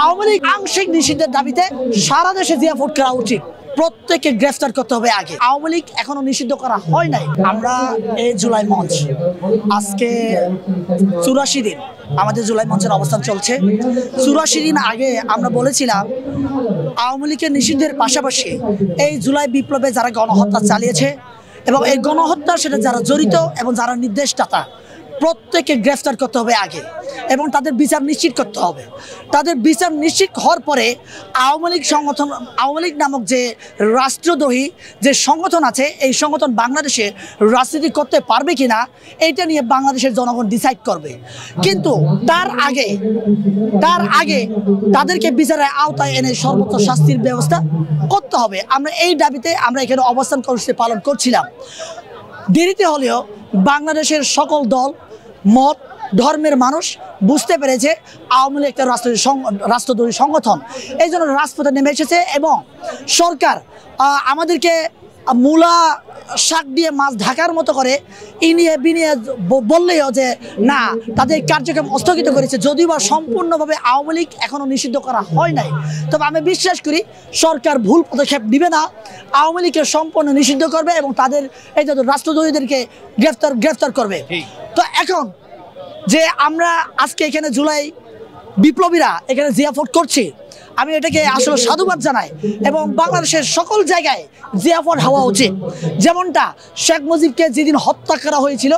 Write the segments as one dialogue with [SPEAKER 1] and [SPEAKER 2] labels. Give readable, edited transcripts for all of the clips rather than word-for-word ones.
[SPEAKER 1] আওয়ামী লীগ আংশিক নিষিদ্ধের দাবিতে সারা দেশে জিয়াফত করা উচিত। প্রত্যেককে গ্রেফতার করতে হবে আগে। আওয়ামী লীগ এখনো নিষিদ্ধ করা হয় নাই। আমরা এই জুলাই মঞ্চ আজকে 84 দিন আমাদের জুলাই মঞ্চের অবস্থান চলছে। 84 দিন আগে আমরা বলেছিলাম আওয়ামী লীগের নিষিদ্ধের পাশাপাশি এই জুলাই বিপ্লবে যারা গণহত্যা চালিয়েছে এবং এই গণহত্যার সাথে যারা জড়িত এবং যারা নির্দেশদাতা প্রত্যেককে গ্রেফতার করতে হবে আগে এবং তাদের বিচার নিশ্চিত করতে হবে। তাদের বিচার নিশ্চিত হওয়ার পরে আওয়ামী লীগ সংগঠন, আওয়ামী লীগ নামক যে রাষ্ট্রদ্রোহী যে সংগঠন আছে, এই সংগঠন বাংলাদেশে রাজনীতি করতে পারবে কিনা এইটা নিয়ে বাংলাদেশের জনগণ ডিসাইড করবে। কিন্তু তার আগে তাদেরকে বিচারের আওতায় এনে সর্বোচ্চ শাস্তির ব্যবস্থা করতে হবে। আমরা এই দাবিতে আমরা এখানে অবস্থান কর্মসূচি পালন করছিলাম। দেরিতে হলেও বাংলাদেশের সকল দল, মত, ধর্মের মানুষ বুঝতে পেরেছে আওয়ামী লীগ একটা রাষ্ট্রদ্রোহী সংগঠন। এই জন্য রাজপথে নেমে এসেছে এবং সরকার আমাদেরকে মূলা শাক দিয়ে মাছ ঢাকার মতো করে ইনিয়ে বিনিয়ে বললেও যে না, তাদের কার্যক্রম স্থগিত করেছে। যদিও বা সম্পূর্ণভাবে আওয়ামী লীগ এখনও নিষিদ্ধ করা হয় নাই, তবে আমি বিশ্বাস করি সরকার ভুল পদক্ষেপ নেবে না, আওয়ামী লীগকে সম্পূর্ণ নিষিদ্ধ করবে এবং তাদের এই যে রাষ্ট্রদ্রোহীদেরকে গ্রেফতার করবে। তো এখন যে আমরা আজকে এখানে জুলাই বিপ্লবীরা এখানে জিয়াফত করছি, আমি এটাকে আসলে সাধুবাদ জানাই এবং বাংলাদেশের সকল জায়গায় জিয়াফত হওয়া উচিত। যেমনটা শেখ মুজিবকে যেদিন হত্যা করা হয়েছিল,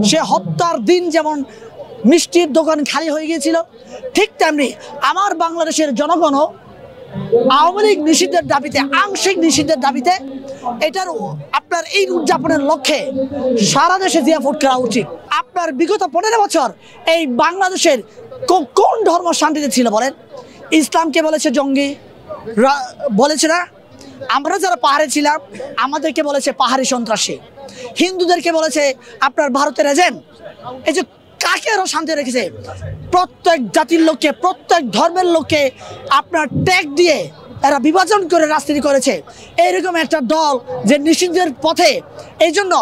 [SPEAKER 1] সে হত্যার দিন যেমন মিষ্টির দোকান খালি হয়ে গিয়েছিল, ঠিক তেমনি আমার বাংলাদেশের জনগণও আওয়ামী লীগ নিষিদ্ধের দাবিতে, আংশিক নিষিদ্ধের দাবিতে এটার আপনার এই উদযাপনের লক্ষ্যে সারা দেশে জিয়াফত করা উচিত। আপনার বিগত 15 বছর এই বাংলাদেশের কোন ধর্ম শান্তিতে ছিল বলেন? ইসলামকে বলেছে জঙ্গি, বলেছে না? আমরা যারা পাহাড়ে ছিলাম আমাদেরকে বলেছে পাহাড়ি সন্ত্রাসী, হিন্দুদেরকে বলেছে আপনার ভারতের এজেন্ট। এই যে কাকে আরো শান্তি রেখেছে? প্রত্যেক জাতির লোককে, প্রত্যেক ধর্মের লোককে আপনার ট্যাগ দিয়ে এরা বিভাজন করে রাজনীতি করেছে। এইরকম একটা দল যে নিষিদ্ধের পথে, এই জন্য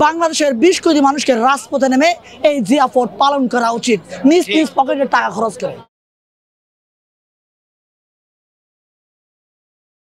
[SPEAKER 1] বাংলাদেশের 20 কোটি মানুষকে রাজপথে নেমে এই জিয়াফত পালন করা উচিত, নিজ নিজ পকেটের টাকা খরচ করে।